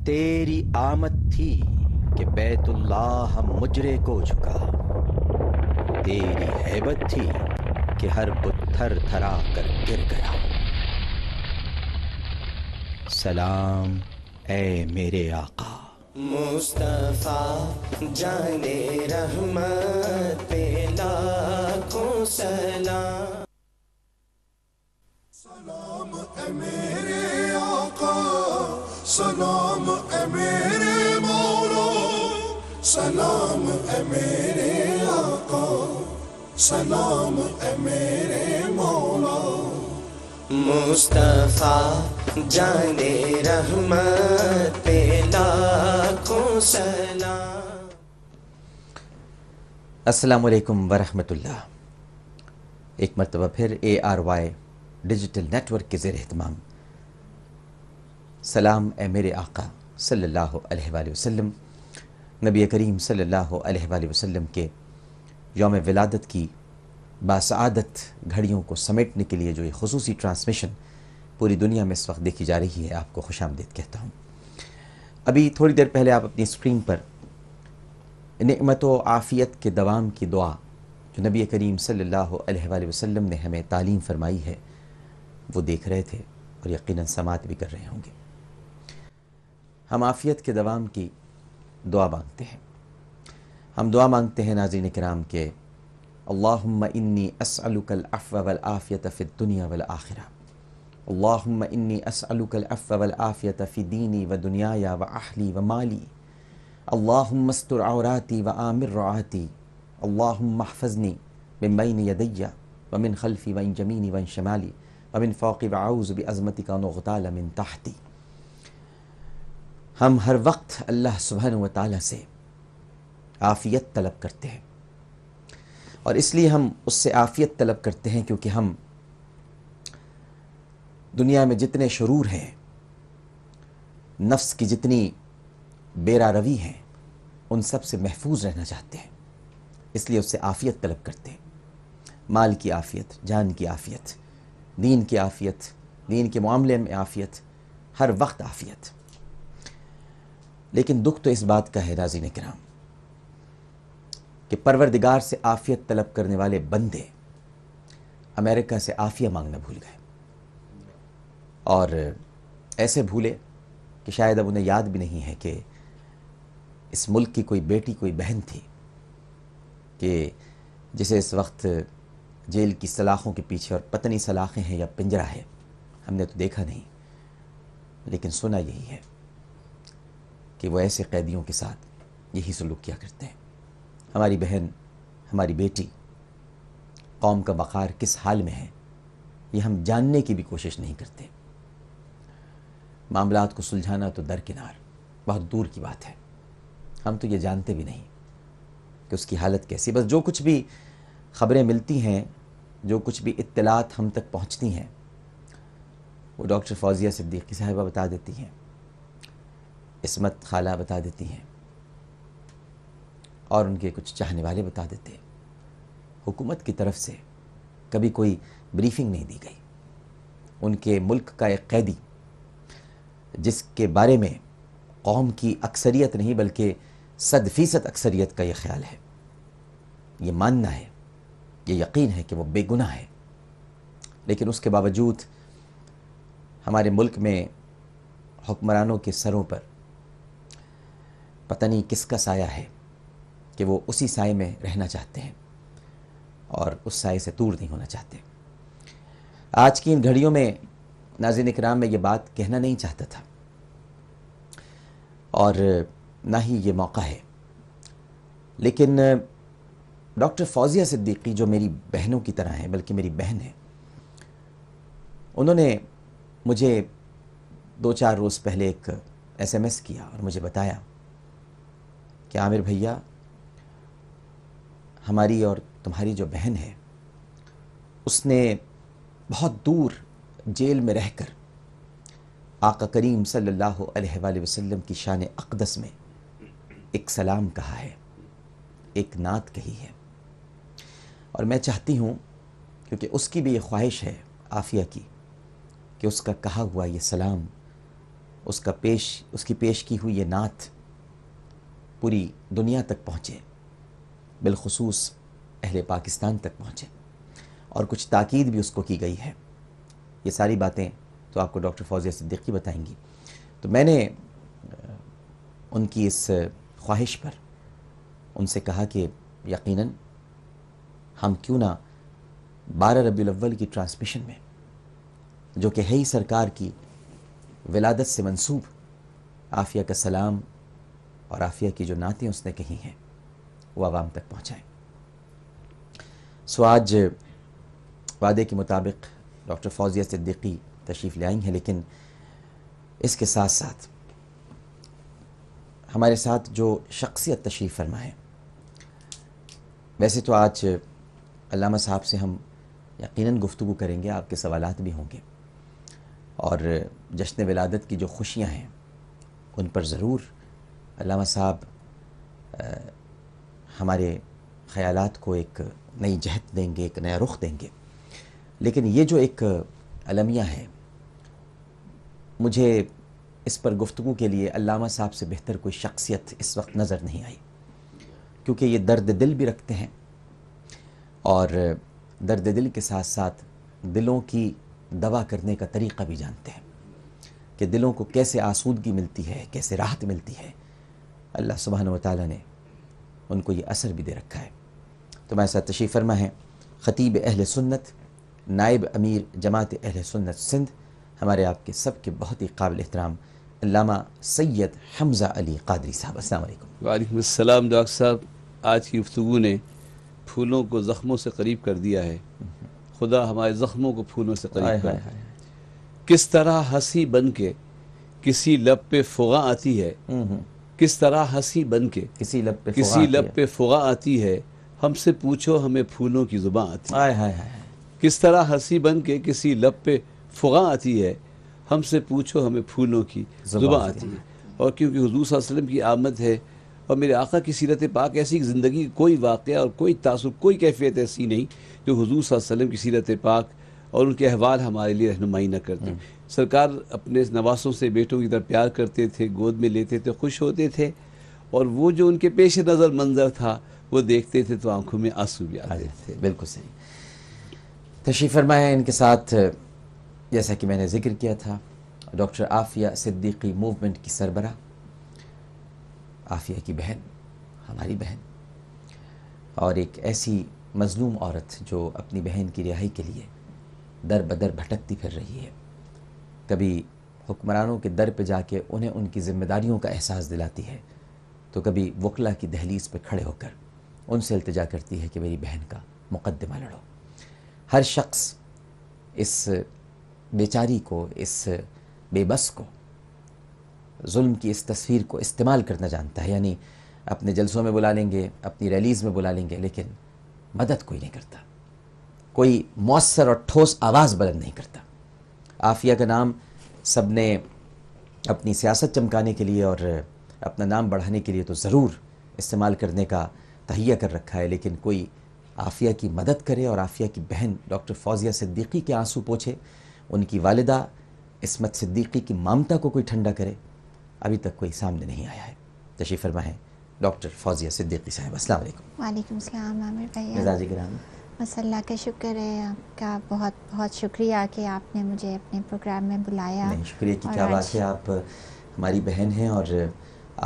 تیری آمد تھی کہ بیت اللہ مجرے کو جھکا، تیری ہیبت تھی کہ ہر بت تھر تھرا کر گر گیا۔ سلام اے میرے آقا، مصطفیٰ جانے رحمت پہ لاکھوں سلام۔ سلام اے میرے آقا، سلام اے میرے مولا، سلام اے میرے آقا، سلام اے میرے مولا۔ مصطفیٰ جانے رحمت پہ لاکھوں سلام۔ السلام علیکم ورحمۃ اللہ۔ ایک مرتبہ پھر ARY ڈیجیٹل نیٹ ورک کے زیر اہتمام سلام اے میرے آقا صلی اللہ علیہ وآلہ وسلم، نبی کریم صلی اللہ علیہ وآلہ وسلم کے یوم ولادت کی باسعادت گھڑیوں کو سمیٹنے کے لیے جو یہ خصوصی ٹرانسمیشن پوری دنیا میں اس وقت دیکھی جا رہی ہے، آپ کو خوش آمدید کہتا ہوں۔ ابھی تھوڑی دیر پہلے آپ اپنی اسکرین پر نعمت و عافیت کے دوام کی دعا جو نبی کریم صلی اللہ علیہ وآلہ وسلم نے ہمیں تعلیم فرمائی ہے وہ دیکھ رہے تھے اور یقیناً سماعت بھی کر رہے ہوں گے۔ ہم عافیت کے دوام کی دعا مانگتے ہیں، ہم دعا مانگتے ہیں ناظرین کرام کہ اللہم انی اسألک العفو والعافیت فی الدنیا والآخرہ، اللہم انی اسألک العفو والعافیت فی دینی و دنیایا و اہلی و مالی، اللہم استر عوراتی و آمر رعاتی، اللہم احفظنی من بین یدی ومن خلفی ومن یمینی ومن شمالی ومن فوقی وأعوذ بعظمتک ان اغتال من تحتی۔ ہم ہر وقت اللہ سبحانہ و تعالیٰ سے عافیت طلب کرتے ہیں، اور اس لیے ہم اس سے عافیت طلب کرتے ہیں کیونکہ ہم دنیا میں جتنے شرور ہیں، نفس کی جتنی بیرا روی ہیں، ان سب سے محفوظ رہنا چاہتے ہیں، اس لیے اس سے عافیت طلب کرتے ہیں۔ مال کی عافیت، جان کی عافیت، دین کی عافیت، دین کے معاملے میں عافیت، ہر وقت عافیت۔ لیکن دکھ تو اس بات کا ہے ناظرین کرام کہ پروردگار سے عافیت طلب کرنے والے بندے امریکہ سے عافیہ مانگنا بھول گئے، اور ایسے بھولے کہ شاید اب انہیں یاد بھی نہیں ہے کہ اس ملک کی کوئی بیٹی، کوئی بہن تھی کہ جسے اس وقت جیل کی سلاخوں کے پیچھے، اور پتہ نہیں سلاخیں ہیں یا پنجرہ ہے، ہم نے تو دیکھا نہیں، لیکن سنا یہی ہے کہ وہ ایسے قیدیوں کے ساتھ یہی سلوک کیا کرتے ہیں۔ ہماری بہن، ہماری بیٹی، قوم کا وقار کس حال میں ہے یہ ہم جاننے کی بھی کوشش نہیں کرتے۔ معاملات کو سلجھانا تو درکنار، بہت دور کی بات ہے، ہم تو یہ جانتے بھی نہیں کہ اس کی حالت کیسی۔ بس جو کچھ بھی خبریں ملتی ہیں، جو کچھ بھی اطلاعات ہم تک پہنچتی ہیں، وہ ڈاکٹر فوزیہ صدیقی صاحبہ بتا دیتی ہیں، عصمت خالہ بتا دیتی ہیں، اور ان کے کچھ چاہنے والے بتا دیتے ہیں۔ حکومت کی طرف سے کبھی کوئی بریفنگ نہیں دی گئی۔ ان کے ملک کا ایک قیدی جس کے بارے میں قوم کی اکثریت نہیں بلکہ 100% اکثریت کا یہ خیال ہے، یہ ماننا ہے، یہ یقین ہے کہ وہ بے گناہ ہے، لیکن اس کے باوجود ہمارے ملک میں حکمرانوں کے سروں پر پتہ نہیں کس کا سایہ ہے کہ وہ اسی سائے میں رہنا چاہتے ہیں اور اس سائے سے دور نہیں ہونا چاہتے۔ آج کی ان گھڑیوں میں ناظرین کرام میں یہ بات کہنا نہیں چاہتا تھا، اور نہ ہی یہ موقع ہے، لیکن ڈاکٹر فوزیہ صدیقی جو میری بہنوں کی طرح ہیں، بلکہ میری بہن ہے، انہوں نے مجھے 2-4 روز پہلے ایک SMS کیا اور مجھے بتایا کہ عامر بھیا، ہماری اور تمہاری جو بہن ہے اس نے بہت دور جیل میں رہ کر آقا کریم صلی اللہ علیہ وآلہ وسلم کی شان اقدس میں ایک سلام کہا ہے، ایک نعت کہی ہے، اور میں چاہتی ہوں، کیونکہ اس کی بھی یہ خواہش ہے عافیہ کی، کہ اس کا کہا ہوا یہ سلام اس کی پیش کی ہوئی یہ نعت پوری دنیا تک پہنچے، بالخصوص اہل پاکستان تک پہنچے، اور کچھ تاکید بھی اس کو کی گئی ہے۔ یہ ساری باتیں تو آپ کو ڈاکٹر فوزیہ صدیقی بتائیں گی۔ تو میں نے ان کی اس خواہش پر ان سے کہا کہ یقیناً ہم کیوں نہ 12 ربیع الاول کی ٹرانسمیشن میں، جو کہ ہے ہی سرکار کی ولادت سے منسوب عافیہ کا سلام اور عافیہ کی جو نعتیں اس نے کہی ہیں، وہ عوام تک پہنچائیں۔ سو آج وعدے کے مطابق ڈاکٹر فوزیہ صدیقی تشریف لے آئی ہیں، لیکن اس کے ساتھ ساتھ ہمارے ساتھ جو شخصیت تشریف فرما ہے، ویسے تو آج علامہ صاحب سے ہم یقیناً گفتگو کریں گے، آپ کے سوالات بھی ہوں گے، اور جشن ولادت کی جو خوشیاں ہیں ان پر ضرور علامہ صاحب ہمارے خیالات کو ایک نئی جہت دیں گے، ایک نیا رخ دیں گے۔ لیکن یہ جو ایک المیہ ہے، مجھے اس پر گفتگو کے لیے علامہ صاحب سے بہتر کوئی شخصیت اس وقت نظر نہیں آئی، کیونکہ یہ درد دل بھی رکھتے ہیں، اور درد دل کے ساتھ ساتھ دلوں کی دوا کرنے کا طریقہ بھی جانتے ہیں کہ دلوں کو کیسے آسودگی ملتی ہے، کیسے راحت ملتی ہے۔ اللہ سبحانہ و تعالیٰ نے ان کو یہ اثر بھی دے رکھا ہے۔ تو ہمارے ساتھ تشریف فرما ہے خطیب اہل سنت، نائب امیر جماعت اہل سنت سندھ، ہمارے آپ کے سب کے بہت ہی قابل احترام علامہ سید حمزہ علی قادری صاحب۔ السلام علیکم۔ وعلیکم السلام ڈاکٹر صاحب، آج کی گفتگو نے پھولوں کو زخموں سے قریب کر دیا ہے۔ خدا ہمارے زخموں کو پھولوں سے قریب کر دیا۔ کس طرح ہنسی بن کے کسی لب پہ فغاں آتی ہے، کس طرح ہنسی بن کے کسی لب پہ فغاں آتی ہے، ہم سے پوچھو ہمیں پھولوں کی زباں آتی ہے۔ کس طرح ہنسی بن کے کسی لب پہ فغاں آتی ہے، ہم سے پوچھو ہمیں پھولوں کی زباں آتی ہے۔ اور کیونکہ حضور صلی اللہ علیہ وسلم کی آمد ہے، اور میرے آقا کی سیرت پاک ایسی زندگی کوئی واقعہ اور کوئی تاثر، کوئی کیفیت ایسی نہیں جو حضور صلی اللہ علیہ وسلم کی سیرت پاک اور ان کے احوال ہمارے لیے رہنمائی نہ کرتے۔ سرکار اپنے نواسوں سے بیٹوں کی طرح پیار کرتے تھے، گود میں لیتے تھے، خوش ہوتے تھے، اور وہ جو ان کے پیش نظر منظر تھا وہ دیکھتے تھے تو آنکھوں میں آنسو بھی آتے تھے۔ بالکل صحیح۔ تشریف فرما ہے ان کے ساتھ، جیسا کہ میں نے ذکر کیا تھا، ڈاکٹر عافیہ صدیقی موومنٹ کی سربراہ، عافیہ کی بہن، ہماری بہن، اور ایک ایسی مظلوم عورت جو اپنی بہن کی رہائی کے لیے در بدر بھٹکتی پھر رہی ہے، کبھی حکمرانوں کے در پہ جا کے انہیں ان کی ذمہ داریوں کا احساس دلاتی ہے، تو کبھی وکلا کی دہلیز پہ کھڑے ہو کر ان سے التجا کرتی ہے کہ میری بہن کا مقدمہ لڑو۔ ہر شخص اس بیچاری کو، اس بے بس کو، ظلم کی اس تصویر کو استعمال کرنا جانتا ہے، یعنی اپنے جلسوں میں بلا لیں گے، اپنی ریلیز میں بلا لیں گے، لیکن مدد کوئی نہیں کرتا، کوئی مؤثر اور ٹھوس آواز بلند نہیں کرتا۔ عافیہ کا نام سب نے اپنی سیاست چمکانے کے لیے اور اپنا نام بڑھانے کے لیے تو ضرور استعمال کرنے کا تہیہ کر رکھا ہے، لیکن کوئی عافیہ کی مدد کرے اور عافیہ کی بہن ڈاکٹر فوزیہ صدیقی کے آنسو پوچھے، ان کی والدہ عصمت صدیقی کی مامتا کو کوئی ٹھنڈا کرے، ابھی تک کوئی سامنے نہیں آیا ہے۔ تشریف فرما ہے ڈاکٹر فوزیہ صدیقی صاحب۔ السلام علیکم۔ وعلیکم السلام عامر بھائی۔ مزاج گرامی، بس اللہ کا شکر ہے، آپ کا بہت بہت شکریہ کہ آپ نے مجھے اپنے پروگرام میں بلایا۔ نہیں، شکریہ کی کیا بات ہے، آپ ہماری بہن ہیں، اور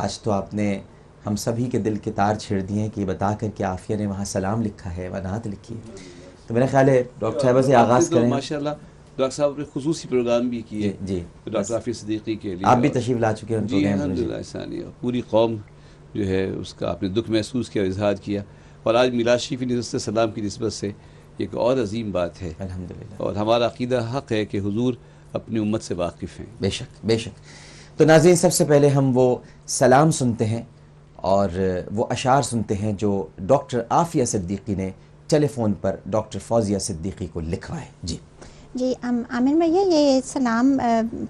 آج تو آپ نے ہم سبھی کے دل کے تار چھیڑ دیے ہیں کہ یہ بتا کر کہ عافیہ نے وہاں سلام لکھا ہے، نعت لکھی ہے۔ تو میرا خیال ہے ڈاکٹر صاحبہ سے آغاز کریں۔ ماشاءاللہ ڈاکٹر صاحب نے خصوصی پروگرام بھی کیے جی، ڈاکٹر عافیہ صدیقی کے لیے، آپ بھی تشریف لا چکے ہیں جی الحمدللہ ثانیہ، پوری قوم جو ہے اس کا آپ نے دکھ محسوس کیا، اظہار کیا، اور آج میلاد شریف کی نسبت سے، سلام کی نسبت سے ایک اور عظیم بات ہے، الحمدللہ، اور ہمارا عقیدہ حق ہے کہ حضور اپنی امت سے واقف ہیں۔ بے شک بے شک۔ تو ناظرین، سب سے پہلے ہم وہ سلام سنتے ہیں اور وہ اشعار سنتے ہیں جو ڈاکٹر عافیہ صدیقی نے ٹیلی فون پر ڈاکٹر فوزیہ صدیقی کو لکھوائے۔ جی جی عامر بھیا، یہ سلام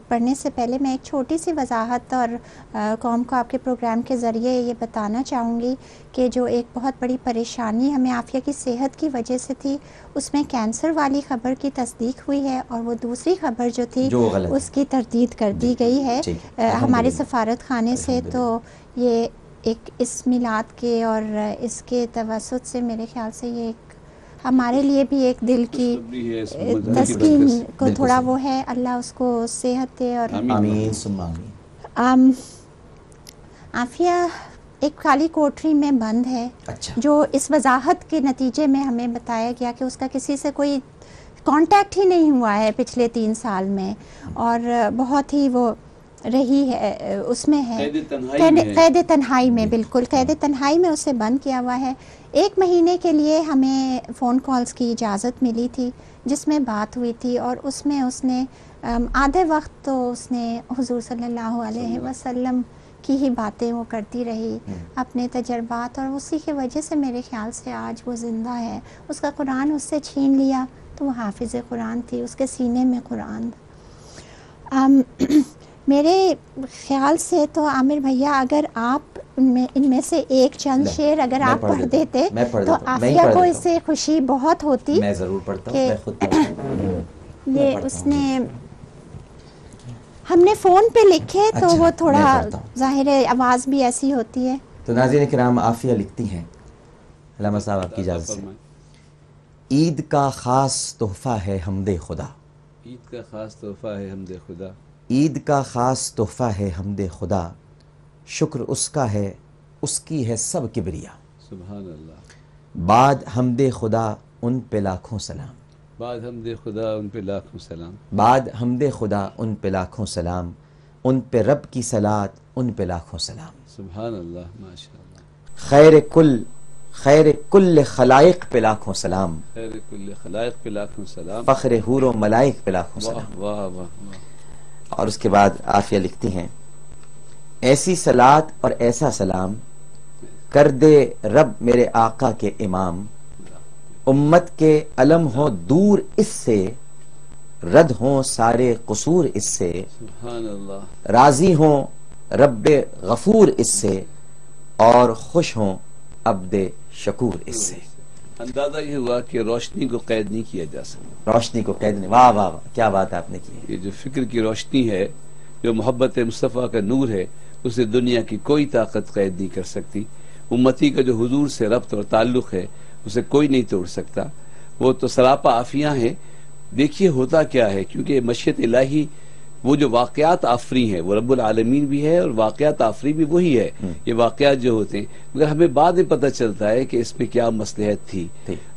پڑھنے سے پہلے میں ایک چھوٹی سی وضاحت اور قوم کو آپ کے پروگرام کے ذریعے یہ بتانا چاہوں گی کہ جو ایک بہت بڑی پریشانی ہمیں عافیہ کی صحت کی وجہ سے تھی، اس میں کینسر والی خبر کی تصدیق ہوئی ہے، اور وہ دوسری خبر جو تھی اس کی تردید کر دی گئی ہے ہمارے سفارت خانے سے. تو یہ ایک اس میلاد کے اور اس کے توسط سے میرے خیال سے یہ ایک ہمارے لیے بھی ایک دل کی تسکین کو تھوڑا وہ ہے. اللہ اس کو صحت دے اور آمین ثم آمین. عافیہ ایک کالی کوٹری میں بند ہے. جو اس وضاحت کے نتیجے میں ہمیں بتایا گیا کہ اس کا کسی سے کوئی کانٹیکٹ ہی نہیں ہوا ہے پچھلے 3 سال میں، اور بہت ہی وہ رہی ہے اس میں ہے قید تنہائی میں. بالکل قید تنہائی میں اسے بند کیا ہوا ہے. 1 مہینے کے لیے ہمیں فون کالز کی اجازت ملی تھی جس میں بات ہوئی تھی، اور اس میں اس نے آدھے وقت تو اس نے حضور صلی اللہ علیہ وسلم کی ہی باتیں وہ کرتی رہی، اپنے تجربات، اور اسی کی وجہ سے میرے خیال سے آج وہ زندہ ہے. اس کا قرآن اس سے چھین لیا تو وہ حافظ قرآن تھی، اس کے سینے میں قرآن. میرے خیال سے تو عامر بھیا اگر آپ ان میں سے ایک چند شعر اگر آپ پڑھ دیتے تو عافیہ کو اس سے خوشی بہت ہوتی. میں ضرور پڑھتا ہوں، میں خود یہ اس نے ہم نے فون پہ لکھے تو وہ تھوڑا ظاہر ہے آواز بھی ایسی ہوتی ہے. تو ناظرین کرام، عافیہ لکھتی ہیں، علامہ صاحب آپ کی اجازت سے. عید کا خاص تحفہ ہے حمد خدا، عید کا خاص تحفہ ہے حمد خدا، عید کا خاص تحفہ ہے حمد خدا، شکر اس کا ہے، اس کی ہے سب کبریا. سبحان اللہ. بعد حمد خدا ان پہ لاکھوں سلام، بعد حمد خدا ان پہ لاکھوں سلام، بعد حمد خدا ان پہ لاکھوں سلام، ان پہ رب کی صلات ان پہ لاکھوں سلام. سبحان اللہ، ماشاء اللہ. خیر کل خلائق پہ لاکھوں سلام، خیر کل خلائق پہ لاکھوں سلام، فخر حور و ملائک پہ لاکھوں سلام. واہ واہ واہ. اور اس کے بعد عافیہ لکھتی ہیں، ایسی صلات اور ایسا سلام کر دے رب میرے آقا کے امام، امت کے علم ہو دور اس سے، رد ہوں سارے قصور اس سے، سبحان اللہ. راضی ہوں رب غفور اس سے، اور خوش ہوں عبد شکور اس سے. اندازہ یہ ہوا کہ روشنی کو قید نہیں کیا جا سکتا. روشنی کو قید نہیں. واہ واہ واہ، کیا بات آپ نے کی. یہ جو فکر کی روشنی ہے، جو محبت مصطفیٰ کا نور ہے، اسے دنیا کی کوئی طاقت قید نہیں کر سکتی. امتی کا جو حضور سے ربط اور تعلق ہے اسے کوئی نہیں توڑ سکتا. وہ تو سراپا عافیہ ہیں. دیکھیے ہوتا کیا ہے، کیونکہ مشیت الہی وہ جو واقعات آفری ہیں، وہ رب العالمین بھی ہے اور واقعات آفری بھی وہی ہے. یہ واقعات جو ہوتے ہیں، مگر ہمیں بعد میں پتہ چلتا ہے کہ اس میں کیا مصلحت تھی،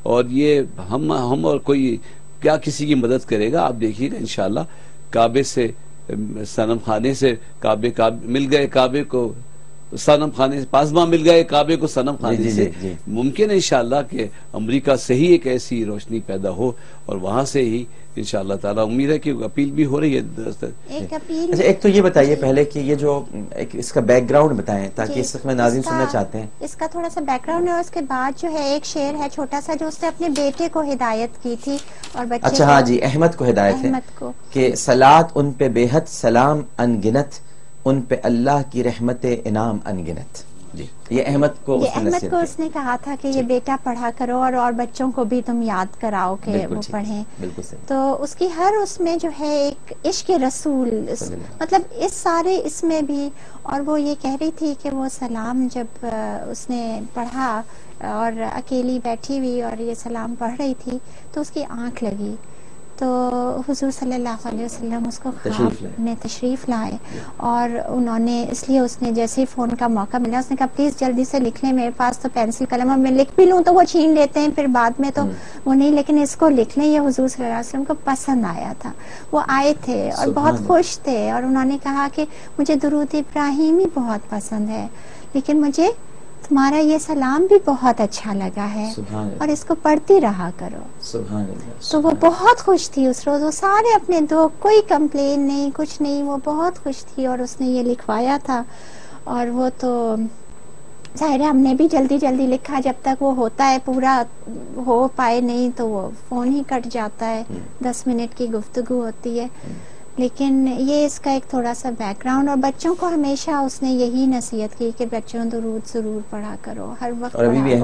اور یہ ہم اور کوئی کیا کسی کی مدد کرے گا. آپ دیکھیے گا انشاءاللہ کعبے سے صنم خانے سے کعبے مل گئے، کعبے کو صنم خانے سے پاسباں مل گئے، کعبے کو صنم خانے سے. ممکن ہے انشاءاللہ کہ امریکہ سے ہی ایک ایسی روشنی پیدا ہو، اور وہاں سے ہی انشاءاللہ تعالیٰ امید ہے کہ اپیل بھی ہو رہی ہے. اچھا، ایک تو یہ بتائیے پہلے کہ یہ جو اس کا بیک گراؤنڈ بتائیں تاکہ اس وقت میں ناظرین سننا چاہتے ہیں. اس کا تھوڑا سا بیک گراؤنڈ ہے، اور اس کے بعد جو ہے ایک شعر ہے چھوٹا سا جو اس نے اپنے بیٹے کو ہدایت کی تھی اور بچے. اچھا ہاں جی، احمد کو ہدایت ہے کہ صلات ان پہ بے حد، سلام انگنت، ان پہ اللہ کی رحمت انعام انگنت. جی، یہ احمد کو اس نے کہا تھا کہ یہ بیٹا پڑھا کرو، اور بچوں کو بھی تم یاد کراؤ کہ وہ پڑھیں. تو اس کی ہر اس میں جو ہے ایک عشق رسول، مطلب اس سارے اس میں بھی. اور وہ یہ کہہ رہی تھی کہ وہ سلام جب اس نے پڑھا اور اکیلی بیٹھی ہوئی اور یہ سلام پڑھ رہی تھی تو اس کی آنکھ لگی. تو حضور صلی اللہ علیہ وسلم اس کو خواب میں تشریف لائے، اور انہوں نے اس لیے اس نے جیسے ہی فون کا موقع ملا اس نے کہا پلیز جلدی سے لکھ لیں، میرے پاس تو پینسل قلم ہے، میں لکھ بھی لوں تو وہ چھین لیتے ہیں پھر بعد میں تو وہ نہیں، لیکن اس کو لکھ لیں. یہ حضور صلی اللہ علیہ وسلم کو پسند آیا تھا. وہ آئے تھے اور بہت خوش تھے، اور انہوں نے کہا کہ مجھے درود ابراہیمی بہت پسند ہے، لیکن مجھے تمہارا یہ سلام بھی بہت اچھا لگا ہے، اور اس کو پڑھتی رہا کرو. تو وہ بہت خوش تھی اس روز. وہ سارے اپنے دو، کوئی کمپلین نہیں، کچھ نہیں، وہ بہت خوش تھی، اور اس نے یہ لکھوایا تھا. اور وہ تو ظاہر ہے ہم نے بھی جلدی جلدی لکھا، جب تک وہ ہوتا ہے پورا ہو پائے نہیں تو وہ فون ہی کٹ جاتا ہے، 10 منٹ کی گفتگو ہوتی ہے. لیکن یہ اس کا ایک تھوڑا سا بیک گراؤنڈ. اور بچوں کو ہمیشہ اس نے یہی نصیحت کی کہ بچوں درود ضرور پڑھا کرو ہر وقت. اور ابھی بھی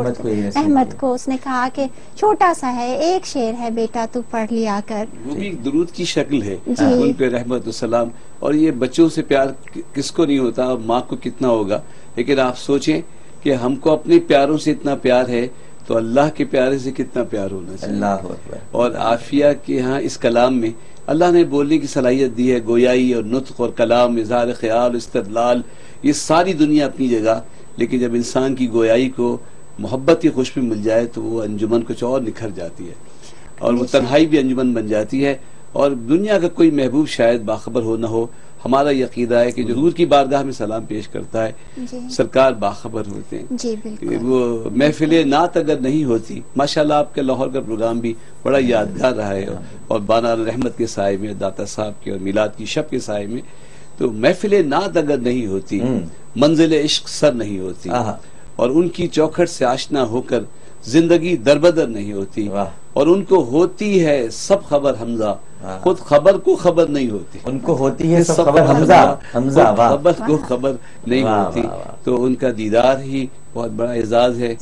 احمد کو اس نے کہا کہ چھوٹا سا ہے، ایک شعر ہے بیٹا تو پڑھ لیا کر. وہ بھی درود کی شکل ہے ان پہ رحمت السلام. اور یہ بچوں سے پیار کس کو نہیں ہوتا، ماں کو کتنا ہوگا. لیکن آپ سوچیں کہ ہم کو اپنے پیاروں سے اتنا پیار ہے تو اللہ کے پیارے سے کتنا پیار ہونا چاہیے. اللہ اکبر. اور عافیہ کے ہاں اس کلام میں اللہ نے بولنے کی صلاحیت دی ہے، گویائی اور نطق اور کلام، اظہار خیال، استدلال، یہ ساری دنیا اپنی جگہ. لیکن جب انسان کی گویائی کو محبت کی خوشبو مل جائے تو وہ انجمن کچھ اور نکھر جاتی ہے، اور وہ تنہائی بھی انجمن بن جاتی ہے. اور دنیا کا کوئی محبوب شاید باخبر ہو نہ ہو، ہمارا یہ عقیدہ ہے کہ جو حضور کی بارگاہ میں سلام پیش کرتا ہے سرکار باخبر ہوتے ہیں. جی بالکل. وہ محفل نعت اگر نہیں ہوتی، ماشاءاللہ آپ کے لاہور کا پروگرام بھی بڑا یادگار رہا ہے، اور بانار رحمت کے سائے میں، داتا صاحب کے اور میلاد کی شب کے سائے میں، تو محفل نعت اگر نہیں ہوتی، منزل عشق سر نہیں ہوتی، اور ان کی چوکھٹ سے آشنا ہو کر زندگی دربدر نہیں ہوتی، اور ان کو ہوتی ہے سب خبر حمزہ، خود خبر کو خبر نہیں ہوتی. ان کو ہوتی ہے سب خبر حمزہ، خبر کو خبر نہیں ہوتی. تو ان کا دیدار ہی بہت بڑا اعزاز ہے.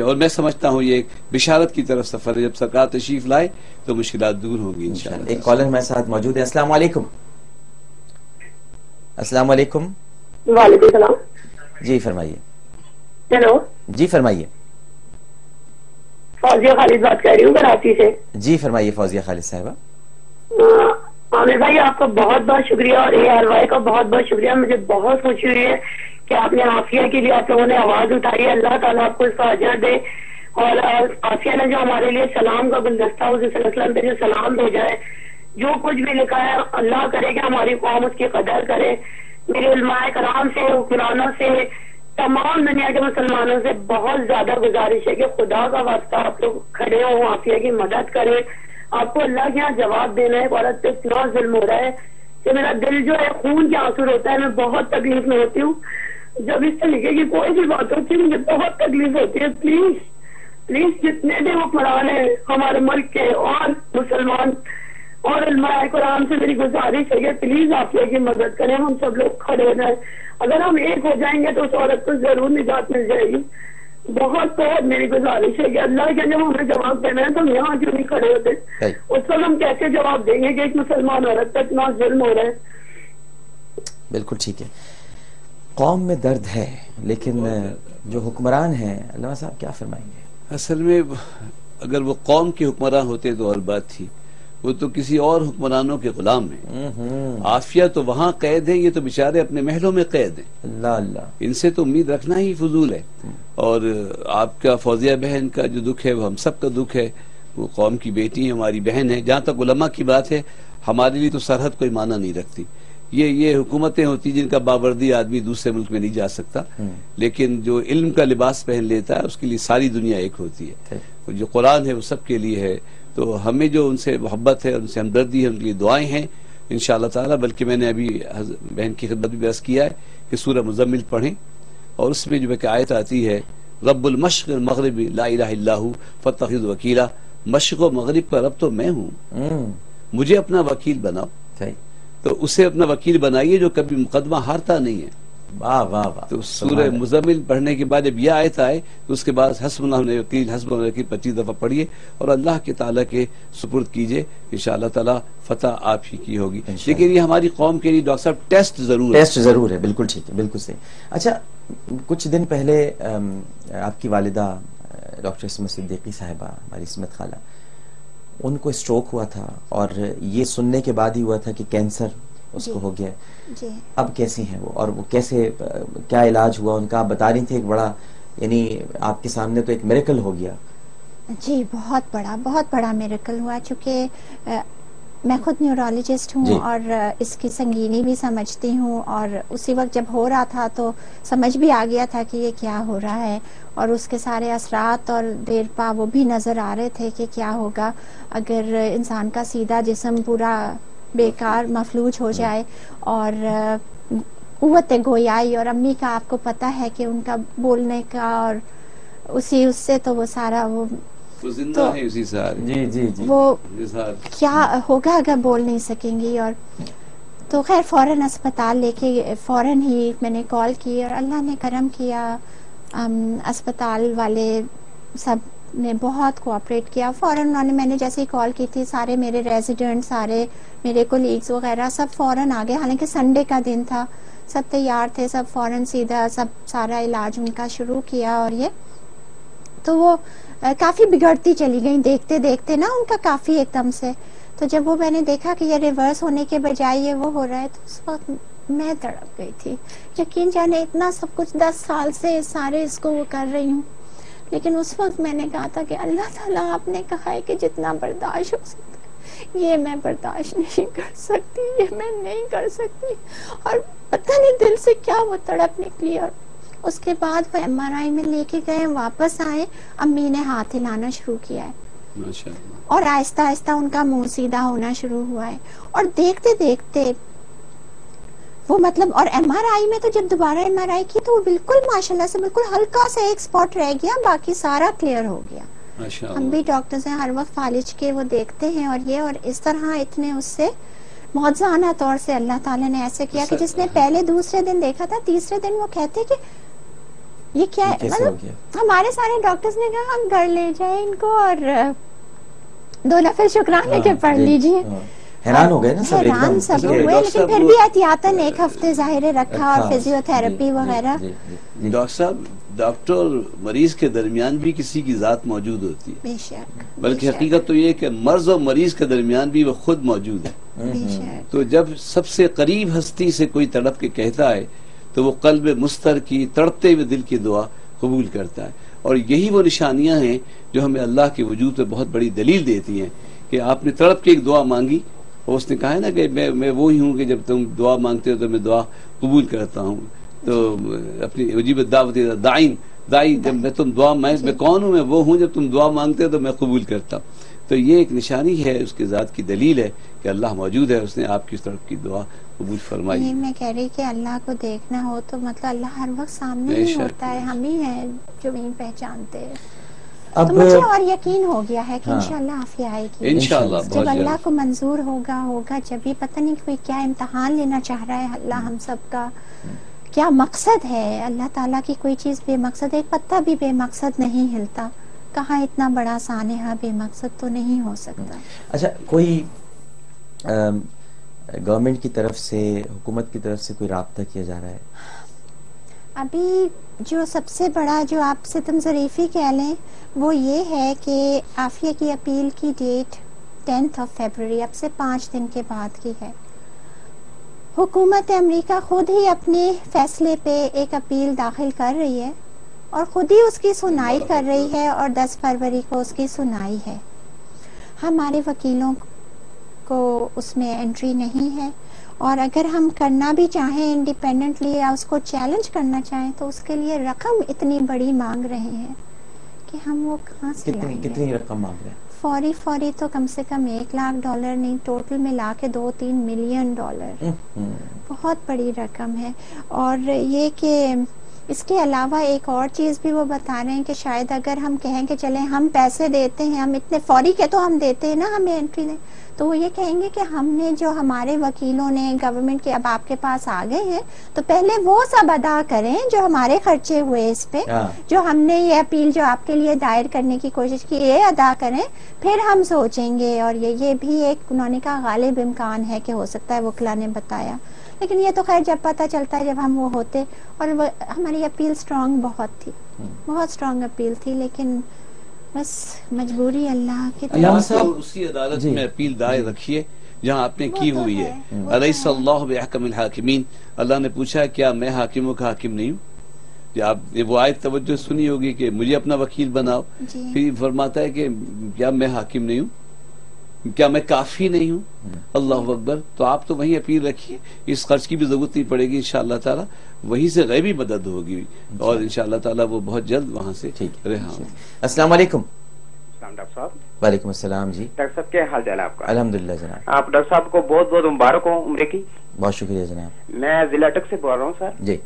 اور میں سمجھتا ہوں یہ ایک بشارت کی طرف سفر ہے. جب سرکار تشریف لائے تو مشکلات دور ہوں گی انشاءاللہ. ایک کالر ہمارے ساتھ موجود ہے. السلام علیکم. السلام علیکم. وعلیکم السلام. جی فرمائیے. ہیلو. جی فرمائیے. فوزیہ خالد بات کر رہی ہوں کراچی سے. جی فرمائیے فوزیہ خالد صاحبہ. عامر بھائی آپ کا بہت بہت شکریہ، اور اے آر وائی کا بہت بہت شکریہ. مجھے بہت خوشی ہوئی ہے کہ آپ نے عافیہ کے لیے آپ لوگوں نے آواز اٹھائی ہے. اللہ تعالیٰ آپ کو اس کا اجر دے. اور عافیہ نے جو ہمارے لیے سلام کا گلدستہ حضور صلی اللہ علیہ وسلم پہ جو سلام بھیجا ہے، جو کچھ بھی لکھا ہے، اللہ کرے کہ ہماری قوم اس کی قدر کرے. میرے علماء کرام سے، حکمرانوں سے، تمام دنیا کے مسلمانوں سے بہت زیادہ گزارش ہے کہ خدا کا واسطہ آپ لوگ کھڑے ہوں، عافیہ کی مدد کریں. آپ کو اللہ کے یہاں جواب دینا ہے. عورت پہ اتنا ظلم ہو رہا ہے کہ میرا دل جو ہے خون کے آنسو ہوتا ہے. میں بہت تکلیف میں ہوتی ہوں جب اس طریقے کی کوئی بھی بات ہوتی ہے، مجھے بہت تکلیف ہوتی ہے. پلیز پلیز جتنے بھی حکمران ہیں ہمارے ملک کے اور مسلمان اور علماء قرآن سے میری گزارش ہے کہ پلیز عافیہ کی مدد کریں. ہم سب لوگ کھڑے ہو جائیں. اگر ہم ایک ہو جائیں گے تو اس عورت کو ضرور نجات مل جائے گی. بہت بہت میری گزارش ہے کہ اللہ کے جب ہمیں جواب دینا ہے تو ہم یہاں کیوں نہیں کھڑے ہوتے؟ اس وقت ہم کیسے جواب دیں گے کہ ایک مسلمان عورت پر اتنا ظلم ہو رہا ہے؟ بالکل ٹھیک ہے. قوم میں درد ہے، لیکن جو حکمران ہیں علامہ صاحب کیا فرمائیں گے؟ اصل میں اگر وہ قوم کے حکمران ہوتے تو اور بات تھی. وہ تو کسی اور حکمرانوں کے غلام ہیں. عافیہ تو وہاں قید ہے، یہ تو بیچارے اپنے محلوں میں قید ہیں. اللہ اللہ. ان سے تو امید رکھنا ہی فضول ہے. اور آپ کا فوزیہ بہن کا جو دکھ ہے وہ ہم سب کا دکھ ہے. وہ قوم کی بیٹی ہے، ہماری بہن ہے. جہاں تک علماء کی بات ہے، ہمارے لیے تو سرحد کوئی معنی نہیں رکھتی. یہ حکومتیں ہوتی جن کا باوردی آدمی دوسرے ملک میں نہیں جا سکتا، لیکن جو علم کا لباس پہن لیتا ہے اس کے لیے ساری دنیا ایک ہوتی ہے. جو قرآن ہے وہ سب کے لیے ہے. تو ہمیں جو ان سے محبت ہے، ان سے ہمدردی ہے، ان کے لیے دعائیں ہیں انشاءاللہ تعالی. بلکہ میں نے ابھی بہن کی خدمت بھی عرض کیا ہے کہ سورہ مزمل پڑھیں، اور اس میں جو ایک آیت آتی ہے رب المشرق المغرب لا الہ الا ہو فاتخذ وکیلا. مشرق و مغرب کا رب تو میں ہوں، مجھے اپنا وکیل بناؤ. تو اسے اپنا وکیل بنائیے جو کبھی مقدمہ ہارتا نہیں ہے. واہ واہ واہ. تو سورہ مزمل پڑھنے کے بعد جب یہ آیت آئے تو اس کے بعد حسب اللہ وکیل حسب اللہ وکیل 25 دفعہ پڑھیے اور اللہ کے تعالیٰ کے سپرد کیجئے. انشاءاللہ تعالیٰ فتح آپ ہی کی ہوگی. لیکن یہ ہماری قوم کے لیے ڈاکٹر صاحب ٹیسٹ ضرور ہے. بالکل ٹھیک ہے، بالکل صحیح. اچھا، کچھ دن پہلے آپ کی والدہ ڈاکٹر عصمت صدیقی صاحبہ، ہماری عصمت خالہ، ان کو اسٹروک ہوا تھا، اور یہ سننے کے بعد ہی ہوا تھا کہ کینسر اس کو ہو گیا. اب کیسی ہیں وہ، اور وہ کیسے، کیا علاج ہوا ان کا؟ آپ بتا رہی تھی ایک بڑا، یعنی آپ کے سامنے تو ایک میریکل ہو گیا. جی بہت بڑا میریکل ہوا. چونکہ میں خود نیورولوجسٹ ہوں اور اس کی سنگینی بھی سمجھتی ہوں، اور اسی وقت جب ہو رہا تھا تو سمجھ بھی آ گیا تھا کہ یہ کیا ہو رہا ہے، اور اس کے سارے اثرات اور دیر پا وہ بھی نظر آ رہے تھے کہ کیا ہوگا اگر انسان کا سیدھا جسم پورا بیکار مفلوج ہو جائے، اور قوت گویائی، اور امی کا آپ کو پتہ ہے کہ ان کا بولنے کا اور اس سے تو وہ سارا وہ زندہ ہے اسی سارے جی جی جی وہ کیا ہوگا اگر بول نہیں سکیں گی. اور تو خیر فوراً اسپتال لے کے فوراً ہی میں نے کال کی، اور اللہ نے کرم کیا، اسپتال والے سب نے بہت کوآپریٹ کیا. فوراً انہوں نے، میں نے جیسے ہی کال کی تھی، سارے میرے ریزیڈنٹ، سارے میرے کولیگز وغیرہ سب فوراً آ گئے، حالانکہ سنڈے کا دن تھا، سب تیار تھے، سب فوراً سیدھا سارا علاج ان کا شروع کیا. اور یہ تو وہ کافی بگڑتی چلی گئی دیکھتے دیکھتے نا ان کا کافی ایک دم سے. تو جب وہ میں نے دیکھا کہ یہ ریورس ہونے کے بجائے یہ وہ ہو رہا ہے، تو اس وقت میں تڑپ گئی تھی. یقین جانے اتنا سب کچھ 10 سال سے سارے اس کو وہ کر رہی ہوں، لیکن اس وقت میں نے کہا تھا کہ اللہ تعالیٰ آپ نے کہا ہے کہ جتنا برداشت ہو سکتا ہے یہ میں برداشت نہیں کر سکتی، یہ میں نہیں کر سکتی. اور پتہ نہیں دل سے کیا وہ تڑپ نکلی. اور اس کے بعد وہ MRI میں لے کے گئے، واپس آئے، امی نے ہاتھ ہلانا شروع کیا ہے اور آہستہ آہستہ ان کا منہ سیدھا ہونا شروع ہوا ہے. اور دیکھتے دیکھتے وہ مطلب، اور MRI میں تو جب دوبارہ MRI کی تو وہ بالکل ماشاءاللہ سے بالکل ہلکا سا ایک سپاٹ رہ گیا، باقی سارا کلیئر ہو گیا. ہم بھی ڈاکٹرز ہیں ہر وقت فالج کے وہ دیکھتے ہیں، اور یہ اور اس طرح اتنے اس سے معجزانہ طور سے اللہ تعالیٰ نے ایسے کیا کہ جس نے پہلے دوسرے دن دیکھا تھا، تیسرے دن وہ کہتے کہ یہ کیا ہے. مطلب ہمارے سارے ڈاکٹرز نے کہا ہم گھر لے جائیں ان کو اور 2 نفل شکرانے کے پڑھ لیجئے. حیران ہو گئے نا سب، حیران سب ہوئے، لیکن پھر بھی احتیاطاً 1 ہفتے ظاہر رکھا اور فزیو تھراپی وغیرہ. ڈاکٹر صاحب، ڈاکٹر اور مریض کے درمیان بھی کسی کی ذات موجود ہوتی ہے، بے شک، بلکہ حقیقت تو یہ کہ مرض اور مریض کے درمیان بھی وہ خود موجود ہے. تو جب سب سے قریب ہستی سے کوئی تڑپ کے کہتا ہے تو وہ قلب مستر کی تڑپتے ہوئے دل کی دعا قبول کرتا ہے. اور یہی وہ نشانیاں ہیں جو ہمیں اللہ کے وجود پہ بہت بڑی دلیل دیتی ہیں کہ آپ نے تڑپ کے ایک دعا مانگی، اور اس نے کہا ہے نا کہ میں وہی ہوں کہ جب تم دعا مانگتے ہو تو میں دعا قبول کرتا ہوں. تو اپنی عجیب دعوت دائی، جب میں تم دعا میں کون ہوں؟ میں وہ ہوں جب تم دعا مانگتے ہو تو میں قبول کرتا ہوں. تو یہ ایک نشانی ہے، اس کے ذات کی دلیل ہے کہ اللہ موجود ہے، اس نے آپ کی طرف کی دعا قبول فرمائی. یہ میں کہہ رہی کہ اللہ کو دیکھنا ہو تو مطلب اللہ ہر وقت سامنے ہی ہوتا ہے، ہم ہی ہیں جو نہیں پہچانتے. تو مجھے اور یقین ہو گیا ہے کہ انشاءاللہ عافیہ آئے گی انشاءاللہ. جب اللہ کو منظور ہوگا جب یہ پتہ نہیں کوئی کیا امتحان لینا چاہ رہا ہے اللہ ہم سب کا، کیا مقصد ہے. اللہ تعالیٰ کی کوئی چیز بے مقصد، ایک پتہ بھی بے مقصد نہیں ہلتا، کہاں اتنا بڑا سانحہ بے مقصد تو نہیں ہو سکتا. اچھا، کوئی گورنمنٹ کی طرف سے، حکومت کی طرف سے کوئی رابطہ کیا جا رہا ہے؟ ابھی جو سب سے بڑا جو آپ ستم ظریفی کہہ لیں وہ یہ ہے کہ عافیہ کی اپیل کی ڈیٹ 10 فیبروری، اب سے 5 دن کے بعد کی ہے. حکومت امریکہ خود ہی اپنے فیصلے پہ ایک اپیل داخل کر رہی ہے اور خود ہی اس کی سنائی کر رہی ہے، اور 10 فروری کو اس کی سنائی ہے. ہمارے وکیلوں کو اس میں انٹری نہیں ہے، اور اگر ہم کرنا بھی چاہیں انڈیپینڈنٹلی یا اس کو چیلنج کرنا چاہیں تو اس کے لیے رقم اتنی بڑی مانگ رہے ہیں کہ ہم وہ کہاں سے لائیں گے. کتنی رقم مانگ رہے ہیں؟ فوری تو کم سے کم $1,00,000 نہیں، ٹوٹل ملا کے $2-3 ملین. بہت بڑی رقم ہے. اور یہ کہ اس کے علاوہ ایک اور چیز بھی وہ بتا رہے ہیں کہ شاید اگر ہم کہیں کہ چلیں ہم پیسے دیتے ہیں، ہم اتنے فوری کے تو ہم دیتے ہیں نا، ہمیں انٹری دیں، تو وہ یہ کہیں گے کہ ہم نے جو ہمارے وکیلوں نے گورنمنٹ کے اب آپ کے پاس آ گئے ہیں تو پہلے وہ سب ادا کریں جو ہمارے خرچے ہوئے اس پہ، جو ہم نے یہ اپیل جو آپ کے لیے دائر کرنے کی کوشش کی یہ ادا کریں، پھر ہم سوچیں گے. اور یہ بھی ایک انہوں نے کہا غالب امکان ہے کہ ہو سکتا ہے، وکلا نے بتایا. لیکن یہ تو خیر جب پتہ چلتا ہے جب ہم وہ ہوتے. اور ہماری اپیل سٹرونگ بہت تھی، بہت سٹرونگ اپیل تھی، لیکن بس مجبوری اللہ کی طرف سے. اسی عدالت میں اپیل دائر رکھیے جہاں آپ نے کی ہوئی ہے. الیس اللہ بأحکم الحاکمین، اللہ نے پوچھا کیا میں حاکموں کا حاکم نہیں ہوں؟ آپ نے وہ آیت توجہ سنی ہوگی کہ مجھے اپنا وکیل بناؤ. پھر فرماتا ہے کہ کیا میں حاکم نہیں ہوں، کیا میں کافی نہیں ہوں؟ اللہ اکبر. تو آپ تو وہیں اپیل رکھیے، اس خرچ کی بھی ضرورت نہیں پڑے گی انشاءاللہ تعالی، وہیں سے غیبی مدد ہوگی اور انشاءاللہ تعالی وہ بہت جلد وہاں سے رہا ہوں. السلام علیکم. السلام ڈاکٹر صاحب. وعلیکم السلام جی. ڈاکٹر صاحب کیا حال چال ہے آپ کا؟ الحمدللہ جناب. آپ ڈاکٹر صاحب کو بہت بہت مبارک ہوں عمرے کی. بہت شکریہ جناب. میں ضلع اٹک سے بول رہا ہوں سر. جی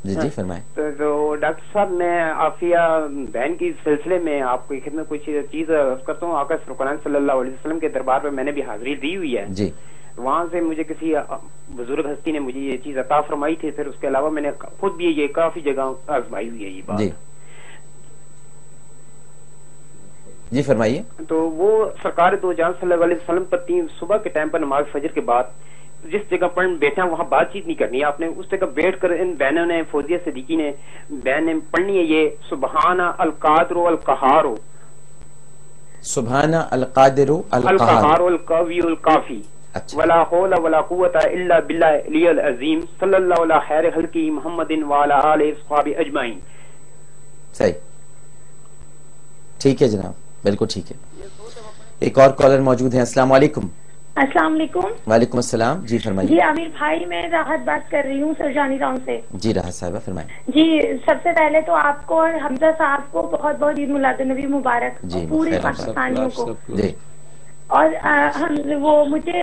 جی جی فرمائیں. تو ڈاکٹر صاحب میں عافیہ بہن کی سلسلے میں آپ کی خدمت کچھ چیز کرتا ہوں. آقا فرقان صلی اللہ علیہ وسلم کے دربار پہ میں نے بھی حاضری دی ہوئی ہے جی. وہاں سے مجھے کسی بزرگ ہستی نے مجھے یہ چیز عطا فرمائی تھی. پھر اس کے علاوہ میں نے خود بھی یہ کافی جگہ آزمائی ہوئی ہے یہ بات. جی فرمائیے. تو وہ سرکار دو جہاں صلی اللہ علیہ وسلم پر صبح کے ٹائم پر نماز فجر کے بعد جس جگہ پر بیٹھے ہیں وہاں بات چیت نہیں کرنی. آپ نے اس جگہ بیٹھ کر ان بہنوں نے فوزیہ صدیقی نے بہن نے پڑھنی ہے یہ سبحان القادر القہار سبحان القادر القہار القوی الکافی ولا حول ولا قوت الا باللہ العلی العظیم صلی اللہ علیہ خیر خلقی محمد وعلی آلہ وصحبہ اجمعین. صحیح. ٹھیک ہے جناب, بالکل ٹھیک ہے. ایک اور کالر موجود ہیں. السلام علیکم. السلام علیکم. وعلیکم السلام. جی فرمائیے. جی عامر بھائی میں راحت بات کر رہی ہوں سرجانی ٹاؤن سے. جی راحت صاحبہ فرمائیں. جی سب سے پہلے تو آپ کو اور حمزہ صاحب کو بہت بہت عید میلاد النبی مبارک. جی پورے پاکستانیوں کو. جی. اور وہ مجھے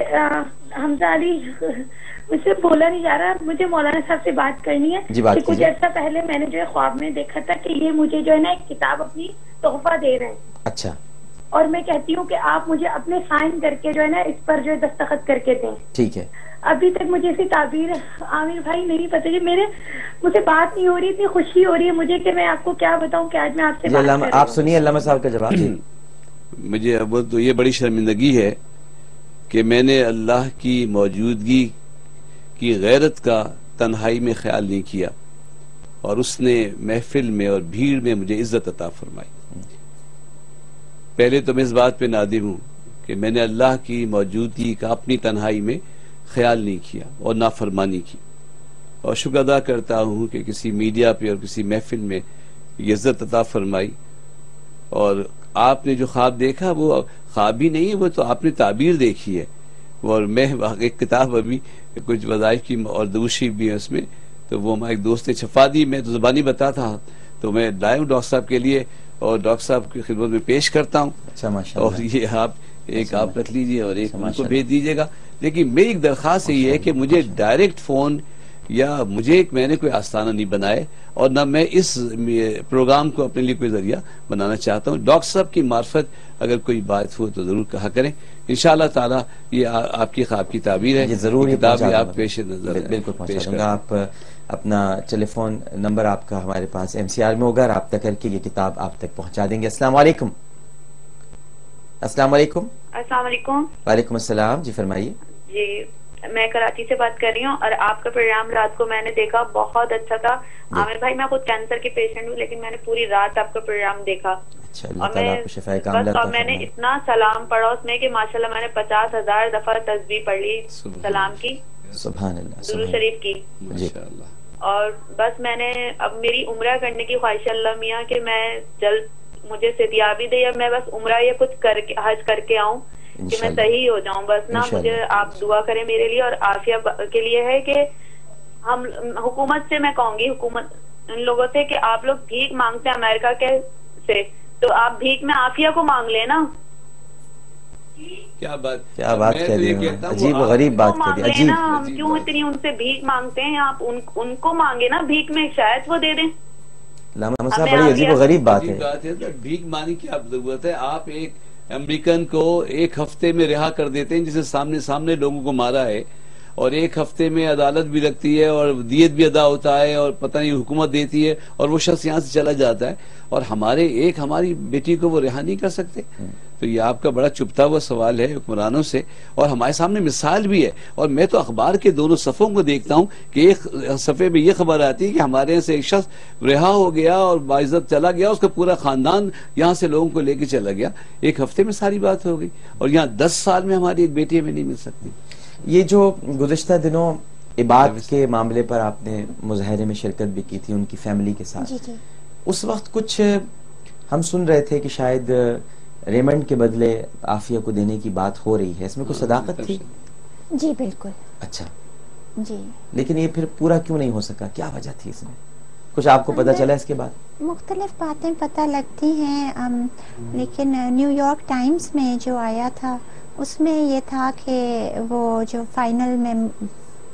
حمزہ علی مجھ سے بولا نہیں جا رہا, مجھے مولانا صاحب سے بات کرنی ہے. جی بات کچھ عرصہ پہلے میں نے جو ہے خواب میں دیکھا تھا کہ یہ مجھے جو ہے نا ایک کتاب اپنی تحفہ دے رہے ہیں. اچھا. اور میں کہتی ہوں کہ آپ مجھے اپنے سائن کر کے جو ہے نا اس پر جو ہے دستخط کر کے دیں. ٹھیک ہے. ابھی تک مجھے اسی تعبیر عامر بھائی نہیں پتہ کہ مجھ سے بات نہیں ہو رہی. اتنی خوشی ہو رہی ہے مجھے کہ میں آپ کو کیا بتاؤں کہ آج میں آپ سے بات کر رہی ہوں. آپ سنیے علامہ صاحب کا جواب. مجھے اب تو یہ بڑی شرمندگی ہے کہ میں نے اللہ کی موجودگی کی غیرت کا تنہائی میں خیال نہیں کیا اور اس نے محفل میں اور بھیڑ میں مجھے عزت عطا فرمائی. پہلے تو میں اس بات پہ نادم ہوں کہ میں نے اللہ کی موجودگی کا اپنی تنہائی میں خیال نہیں کیا اور نافرمانی کی, اور شکر ادا کرتا ہوں کہ کسی میڈیا پہ اور کسی محفل میں یہ عزت عطا فرمائی. اور آپ نے جو خواب دیکھا وہ خواب بھی نہیں ہے, وہ تو آپ نے تعبیر دیکھی ہے. اور میں ایک کتاب ابھی کچھ وظائف کی اور دوسری بھی ہے اس میں, تو وہ ہمارے ایک دوست نے چھپا دی. میں تو زبانی بتا تھا تو میں لائے ہوں ڈاکٹر صاحب کے لیے اور ڈاکٹر صاحب کی خدمت میں پیش کرتا ہوں. اچھا ماشاءاللہ. اور یہ ایک آپ رکھ لیجئے اور ایک ان کو بھیج دیجئے گا. لیکن میری ایک درخواست یہ ہے کہ مجھے ڈائریکٹ فون یا میں نے کوئی آستانہ نہیں بنائے اور نہ میں اس پروگرام کو اپنے لیے کوئی ذریعہ بنانا چاہتا ہوں. ڈاکٹر صاحب کی معرفت اگر کوئی بات ہو تو ضرور کہا کریں. انشاءاللہ تعالی یہ آپ کی خواب کی تعبیر ہے. ضرور کتاب آپ پیش نظر بالکل پہنچا دوں گا. آپ اپنا ٹیلی فون نمبر آپ کا ہمارے پاس MCR میں ہوگا, رابطہ کر کے یہ کتاب آپ تک پہنچا دیں گے. السلام علیکم. السلام علیکم. السلام علیکم. وعلیکم السلام. جی فرمائیے. جی میں کراچی سے بات کر رہی ہوں اور آپ کا پروگرام رات کو میں نے دیکھا, بہت اچھا تھا. عامر بھائی میں خود کینسر کی پیشنٹ ہوں لیکن میں نے پوری رات آپ کا پروگرام دیکھا اور میں نے اتنا سلام پڑھا اس میں کہ ماشاءاللہ میں نے 50,000 دفعہ تسبیح پڑھ لی سلام کی, سبحان اللہ, درود شریف کی. اور بس میں نے اب میری عمرہ کرنے کی خواہش اللہ میاں کہ میں جلد مجھے صحتیابی دے, یا میں بس عمرہ یا کچھ کر کے حج کر کے آؤں کہ میں صحیح ہو جاؤں. بس نا مجھے آپ دعا کریں میرے لیے. اور عافیہ کے لیے ہے کہ ہم حکومت سے میں کہوں گی, حکومت ان لوگوں سے کہ آپ لوگ بھیک مانگتے ہیں امریکہ کے سے, تو آپ بھیک میں عافیہ کو مانگ لیں نا. کیا بات کہہ رہی ہیں, عجیب غریب بات کہہ رہی ہیں. ہم کیوں اتنی ان سے بھیک مانگتے ہیں, آپ ان کو مانگے نا بھیک میں, شاید وہ دے دیں. بڑی عجیب غریب بات ہے. بھیک مانگنے کی آپ ضرورت ہے. آپ ایک امریکن کو ایک ہفتے میں رہا کر دیتے ہیں جسے سامنے لوگوں کو مارا ہے, اور ایک ہفتے میں عدالت بھی لگتی ہے اور دیت بھی ادا ہوتا ہے اور پتہ نہیں حکومت دیتی ہے اور وہ شخص یہاں سے چلا جاتا ہے, اور ہماری بیٹی کو وہ رہا نہیں کر سکتے. تو یہ آپ کا بڑا چپتا ہوا سوال ہے حکمرانوں سے, اور ہمارے سامنے مثال بھی ہے. اور میں تو اخبار کے دونوں صفوں کو دیکھتا ہوں کہ ایک صفحے میں یہ خبر آتی ہے کہ ہمارے یہاں سے ایک شخص رہا ہو گیا اور باعزت چلا گیا, اس کا پورا خاندان یہاں سے لوگوں کو لے کے چلا گیا. ایک ہفتے میں ساری بات ہو گئی, اور یہاں 10 سال میں ہماری ایک بیٹی ہمیں نہیں مل سکتی. یہ جو گزشتہ دنوں عبادت کے معاملے پر آپ نے مظاہرے میں شرکت بھی کی تھی ان کی فیملی کے ساتھ, اس وقت کچھ ہم سن رہے تھے کہ شاید ریمنڈ کے بدلے عافیہ کو دینے کی بات ہو رہی ہے, اس میں کوئی صداقت تھی؟ جی بالکل. اچھا جی, لیکن یہ پھر پورا کیوں نہیں ہو سکا, کیا وجہ تھی اس میں؟ کچھ آپ کو پتہ چلا اس کے بعد؟ مختلف باتیں پتہ لگتی ہیں، لیکن نیو یارک ٹائمز میں جو آیا تھا اس میں یہ تھا کہ وہ جو فائنل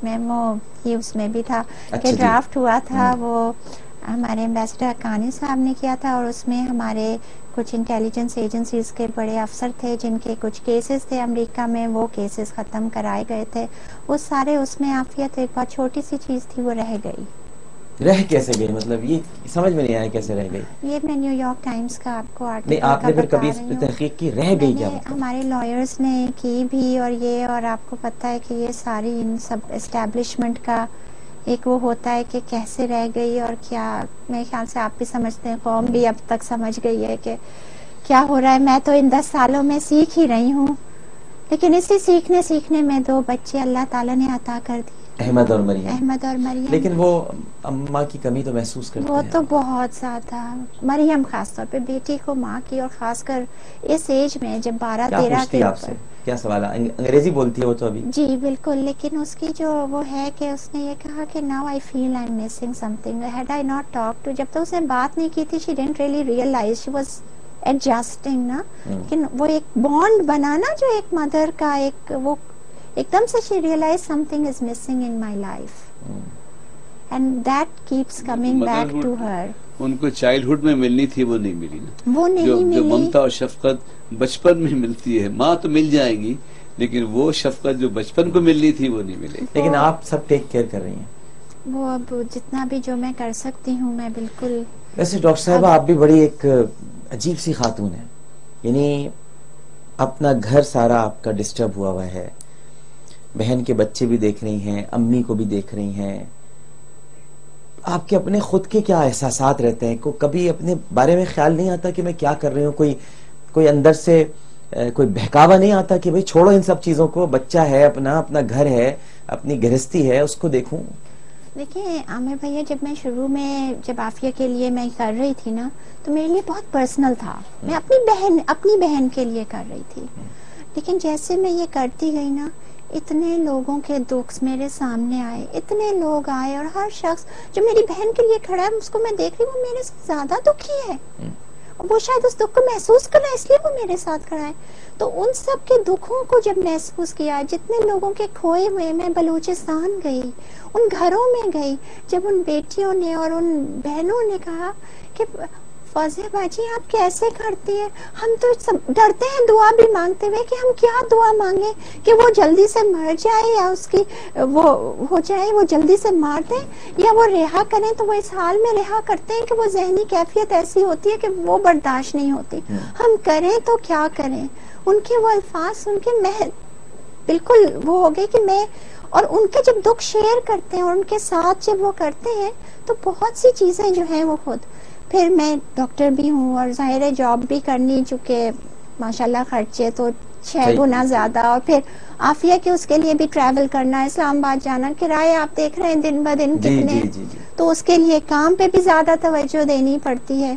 میمو یہ اس میں بھی تھا کہ ڈرافٹ ہوا تھا وہ ہمارے ایمبیسڈر حقانی صاحب نے کیا تھا، اور اس میں ہمارے کچھ انٹیلیجنس ایجنسیز کے بڑے افسر تھے جن کے کچھ کیسز تھے امریکہ میں، وہ کیسز ختم کرائے گئے تھے، وہ سارے اس میں عافیہ تو ایک بہت چھوٹی سی چیز تھی وہ رہ گئی۔ رہ کیسے گئی؟ مطلب یہ سمجھ میں نہیں آیا کیسے رہ گئی؟ یہ میں نیو یارک ٹائمز کا آپ کو نہیں، آپ نے پھر کبھی اس پہ تحقیق کی؟ رہ گئی کیا؟ ہمارے لائرز نے کی بھی، اور آپ کو پتہ ہے کہ یہ ساری ان سب اسٹیبلشمنٹ کا ایک وہ ہوتا ہے کہ کیسے رہ گئی، اور کیا میرے خیال سے آپ بھی سمجھتے ہیں، قوم بھی اب تک سمجھ گئی ہے کہ کیا ہو رہا ہے۔ میں تو ان 10 سالوں میں سیکھ ہی رہی ہوں، لیکن اسی سیکھنے میں 2 بچے اللہ تعالیٰ نے عطا کر دی، احمد اور مریم۔ لیکن وہ اماں کی کمی تو محسوس کرتے ہیں؟ وہ تو بہت زیادہ، مریم خاص طور پہ بیٹی کو ماں کی، اور خاص کر اس ایج میں جب 12-13 کے آپ سے کیا سوال ہے؟ انگریزی بولتی ہے وہ تو ابھی؟ جی بالکل، لیکن اس کی جو وہ ہے کہ اس نے یہ کہا کہ now I feel I'm missing something had I not talked to، جب تک اس نے بات نہیں کی تھی she didn't really realize she was adjusting نا، لیکن وہ ایک بانڈ بنانا جو ایک مدر کا ایک وہ ایک دم سے she realized something is missing in my life and that keeps coming back to her۔ ان کو چائلڈہڈ میں ملنی تھی وہ نہیں ملی نا، وہ نہیں ملی، جو ممتا اور شفقت بچپن میں ملتی ہے، ماں تو مل جائے گی لیکن وہ شفقت جو بچپن کو ملنی تھی وہ نہیں ملے۔ لیکن آپ سب ٹیک کیئر کر رہی ہیں؟ وہ اب جتنا بھی جو میں کر سکتی ہوں میں بالکل۔ ویسے ڈاکٹر صاحبہ آپ بھی بڑی ایک عجیب سی خاتون ہیں، یعنی اپنا گھر سارا آپ کا ڈسٹرب ہوا ہے، بہن کے بچے بھی دیکھ رہی ہیں، امی کو بھی دیکھ رہی ہیں، آپ کے اپنے خود کے کیا احساسات رہتے ہیں؟ کبھی اپنے بارے میں خیال نہیں آتا کہ میں کیا کر رہی ہوں؟ کوئی اندر سے کوئی بہکاوا نہیں آتا کہ بھئی چھوڑو ان سب چیزوں کو، بچہ ہے اپنا گھر ہے، اپنی گرہستی ہے، اس کو دیکھوں؟ دیکھیں عامر بھیا، جب میں شروع میں جب عافیہ کے لیے میں کر رہی تھی نا تو میرے لیے بہت پرسنل تھا، میں اپنی بہن کے لیے کر رہی تھی، لیکن جیسے میں یہ کرتی گئی نا اتنے لوگوں کے دکھ میرے سامنے آئے، اتنے لوگ آئے، اور ہر شخص جو میری بہن کے لیے کھڑا ہے اس کو میں دیکھ رہی ہوں وہ میرے سے زیادہ دکھی ہے، وہ شاید اس دکھ کو محسوس کر رہا ہے اس لیے وہ میرے ساتھ کھڑا ہے۔ تو ان سب کے دکھوں کو جب محسوس کیا، جتنے لوگوں کے کھوئے ہوئے، میں بلوچستان گئی، ان گھروں میں گئی، جب ان بیٹیوں نے اور ان بہنوں نے کہا کہ فوزیہ باجی آپ کیسے کرتی ہے، ہم تو سب ڈرتے ہیں دعا بھی مانگتے ہوئے کہ ہم کیا دعا مانگیں کہ وہ جلدی سے مر جائے یا اس کی وہ ہو جائے، وہ جلدی سے مار دیں یا وہ رہا کریں، تو وہ اس حال میں رہا کرتے ہیں کہ وہ ذہنی کیفیت ایسی ہوتی ہے کہ وہ برداشت نہیں ہوتی، ہم کریں تو کیا کریں۔ ان کے وہ الفاظ سن کے میں بالکل وہ ہو گئی کہ میں، اور ان کے جب دکھ شیئر کرتے ہیں اور ان کے ساتھ جب وہ کرتے ہیں تو بہت سی چیزیں جو ہیں وہ خود، پھر میں ڈاکٹر بھی ہوں اور ظاہر ہے جاب بھی کرنی، چونکہ ماشاءاللہ خرچے تو 6 گنا زیادہ، اور پھر عافیہ کے اس کے لیے بھی ٹریول کرنا، اسلام آباد جانا، کرایہ آپ دیکھ رہے ہیں دن بدن کتنے، تو اس کے لیے کام پہ بھی زیادہ توجہ دینی پڑتی ہے،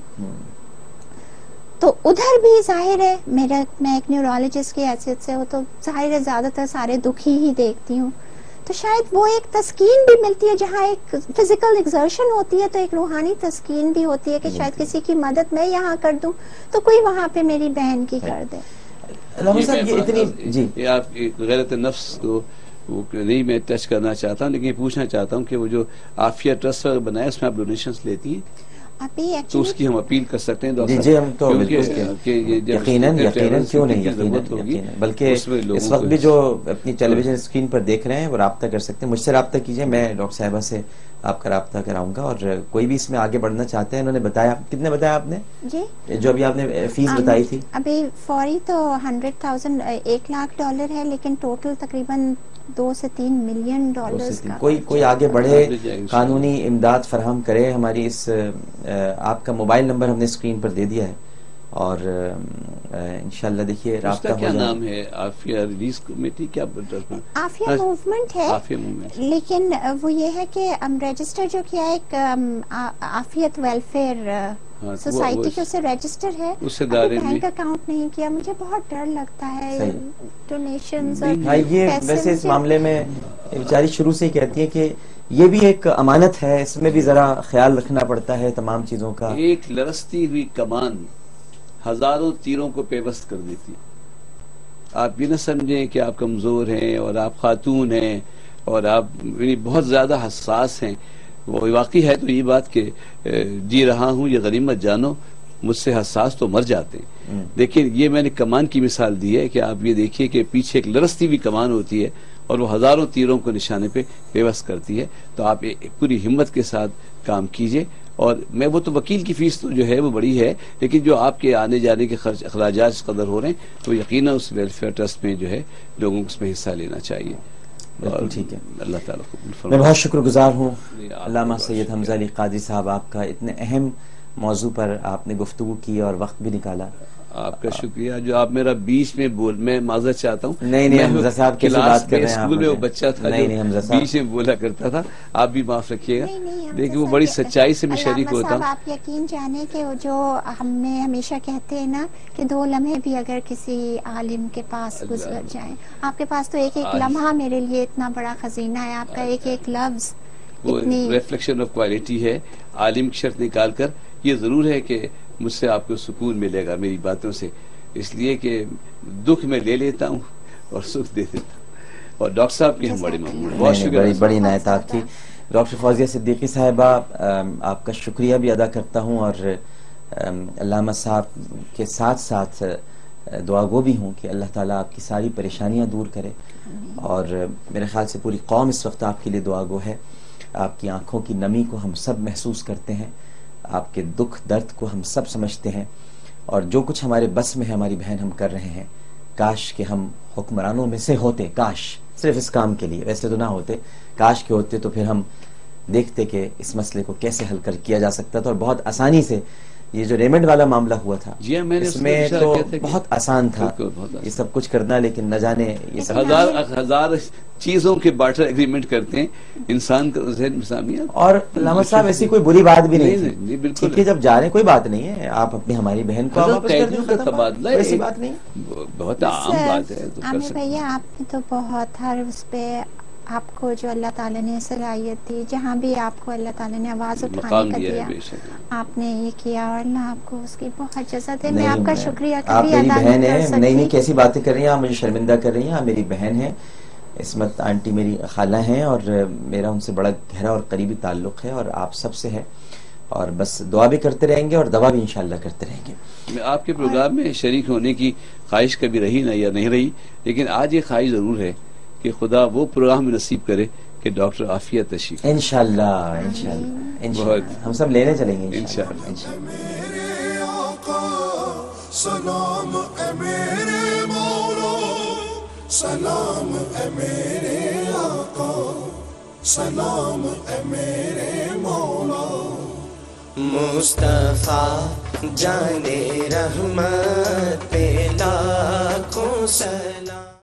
تو ادھر بھی ظاہر ہے میں ایک نیورولوجسٹ کی حیثیت سے ہوں تو ظاہر ہے زیادہ تر سارے دکھ ہی دیکھتی ہوں، تو شاید وہ ایک تسکین بھی ملتی ہے، جہاں ایک فزیکل ایگزرشن ہوتی ہے تو ایک روحانی تسکین بھی ہوتی ہے کہ شاید کسی کی مدد میں یہاں کر دوں تو کوئی وہاں پہ میری بہن کی کر دے۔ یہ آپ کی غیرت نفس کو نہیں میں ٹچ کرنا چاہتا ہوں، لیکن یہ پوچھنا چاہتا ہوں کہ وہ جو عافیہ ٹرسٹ بنایا اس میں آپ ڈونیشنز لیتی ہیں تو اس کی ہم اپیل کر سکتے ہیں؟ جی ہم تو یقیناً کیوں نہیں، بلکہ اس وقت بھی جو اپنی ٹیلی ویژن اسکرین پر دیکھ رہے ہیں وہ رابطہ کر سکتے ہیں، مجھ سے رابطہ کیجئے، میں ڈاکٹر صاحبہ سے آپ کا رابطہ کراؤں گا، اور کوئی بھی اس میں آگے بڑھنا چاہتے ہیں، انہوں نے بتایا، کتنے بتایا آپ نے جی جو ابھی آپ نے فیس بتائی تھی؟ ابھی فوری تو 100,000 $1 لاکھ ہے، لیکن ٹوٹل تقریباً 2 سے 3 ملین ڈالرز کا کوئی آگے بڑھے، قانونی امداد فراہم کرے۔ ہماری اس آپ کا موبائل نمبر ہم نے اسکرین پر دے دیا ہے، اور انشاءاللہ دیکھیے رابطہ کیا نام ہے؟ عافیہ ریلیز کمیٹی کیا؟ عافیہ موومنٹ ہے، لیکن وہ یہ ہے کہ رجسٹر جو کیا ایک عافیت ویلفیئر سوسائٹی کے اسے رجسٹر ہے، بینک اکاؤنٹ نہیں کیا. مجھے بہت ڈر لگتا ہے ڈونیشنز. یہ ویسے اس معاملے میں بیچاری شروع سے ہی کہتی ہے کہ یہ بھی ایک امانت ہے، اس میں بھی ذرا خیال رکھنا پڑتا ہے تمام چیزوں کا. ایک لرزتی ہوئی کمان ہزاروں تیروں کو پیوست کر دیتی. آپ یہ نہ سمجھیں کہ آپ کمزور ہیں اور آپ خاتون ہیں اور آپ بہت زیادہ حساس ہیں. وہ واقعی ہے تو یہ بات کہ جی رہا ہوں یہ غنیمت جانو، مجھ سے حساس تو مر جاتے ہیں. لیکن یہ میں نے کمان کی مثال دی ہے کہ آپ یہ دیکھیے کہ پیچھے ایک لرزتی ہوئی کمان ہوتی ہے اور وہ ہزاروں تیروں کو نشانے پہ پیوست کرتی ہے. تو آپ پوری ہمت کے ساتھ کام کیجئے. اور میں وہ تو وکیل کی فیس تو جو ہے وہ بڑی ہے، لیکن جو آپ کے آنے جانے کے خرچ اخراجات اس قدر ہو رہے ہیں تو یقیناً اس ویلفیئر ٹرسٹ میں جو ہے لوگوں کو اس میں حصہ لینا چاہیے. ٹھیک ہے، اللہ تعالیٰ قبول فرمائے. میں بہت شکر گزار ہوں علامہ سید حمزہ علی قادری صاحب، آپ کا اتنے اہم موضوع پر آپ نے گفتگو کی اور وقت بھی نکالا. آپ کا شکریہ جو آپ میرا بیچ میں میں معذرت چاہتا ہوں. نہیں حمزہ صاحب کیسی بات کر رہے ہیں آپ. اسکول میں وہ بچہ تھا جو بیچ میں بولا کرتا تھا، آپ بھی معاف رکھیے گا، لیکن وہ بڑی سچائی سے میں شریک ہوتا ہوں. آپ یقین جانیں کہ جو ہمیں ہمیشہ کہتے ہیں نا کہ 2 لمحے بھی اگر کسی عالم کے پاس گزر جائیں، آپ کے پاس تو ایک لمحہ میرے لیے اتنا بڑا خزینہ ہے. آپ کا ایک لفظ وہ ریفلیکشن آف کوالٹی ہے. عالم کی شرط نکال کر یہ ضرور ہے کہ مجھ سے آپ کو سکون ملے گا میری باتوں سے، اس لیے کہ دکھ میں لے لیتا ہوں اور سکھ دے دیتا ہوں. اور ڈاکٹر صاحب کی ہم بڑے ممنون ہیں. بہت شکریہ. بڑی عنایت آپ کی. ڈاکٹر فوزیہ صدیقی صاحبہ، آپ کا شکریہ بھی ادا کرتا ہوں اور علامہ صاحب کے ساتھ ساتھ دعا گو بھی ہوں کہ اللہ تعالیٰ آپ کی ساری پریشانیاں دور کرے. اور میرے خیال سے پوری قوم اس وقت آپ کے لیے دعا گو ہے. آپ کی آنکھوں کی نمی کو ہم سب محسوس کرتے ہیں، آپ کے دکھ درد کو ہم سب سمجھتے ہیں، اور جو کچھ ہمارے بس میں ہے ہماری بہن ہم کر رہے ہیں. کاش کہ ہم حکمرانوں میں سے ہوتے، کاش صرف اس کام کے لیے، ویسے تو نہ ہوتے، کاش کے ہوتے تو پھر ہم دیکھتے کہ اس مسئلے کو کیسے حل کیا جا سکتا تھا. اور بہت آسانی سے یہ جو ریمنڈ والا معاملہ ہوا تھا اس میں تو بہت آسان تھا یہ سب کچھ کرنا، لیکن نہ جانے یہ سب ہزار چیزوں کے بارٹر ایگریمنٹ کرتے ہیں انسان کا ذہن مسامیہ. اور علامہ صاحب ایسی کوئی بری بات بھی نہیں تھی، ٹھیک ہے، جب جا رہے کوئی بات نہیں ہے، آپ اپنی ہماری بہن کو واپس کر دیں، تبادلہ ایسی بات نہیں، بہت عام بات ہے. عامر بھیا آپ نے تو بہت ہر اس پہ آپ کو جو اللہ تعالیٰ نے صلاحیت دی، جہاں بھی آپ کو اللہ تعالیٰ نے آواز اٹھانے کا دیا آپ نے یہ کیا، اور اللہ آپ کو اس کی بہت جزا دے. میں آپ کا شکریہ کبھی ادا نہیں کر سکتی. نہیں کیسی باتیں کر رہی ہیں آپ، مجھے شرمندہ کر رہی ہیں. آپ میری بہن ہیں، عصمت آنٹی میری خالہ ہیں، اور میرا ان سے بڑا گہرا اور قریبی تعلق ہے اور آپ سب سے ہے. اور بس دعا بھی کرتے رہیں گے اور دعا بھی انشاءاللہ کرتے رہیں گے. میں آپ کے پروگرام میں شریک ہونے کی خواہش کبھی رہی نہ یا نہیں رہی، لیکن آج یہ خواہش ضرور ہے کہ خدا وہ پروگرام نصیب کرے کہ ڈاکٹر عافیہ تشریف. انشاءاللہ ہم سب لینے چلیں گے انشاءاللہ. سلام اے میرے مولا، سلام اے میرے آقا، سلام اے میرے مولا. مصطفیٰ جانے رحمت پہ لاکھوں سلام.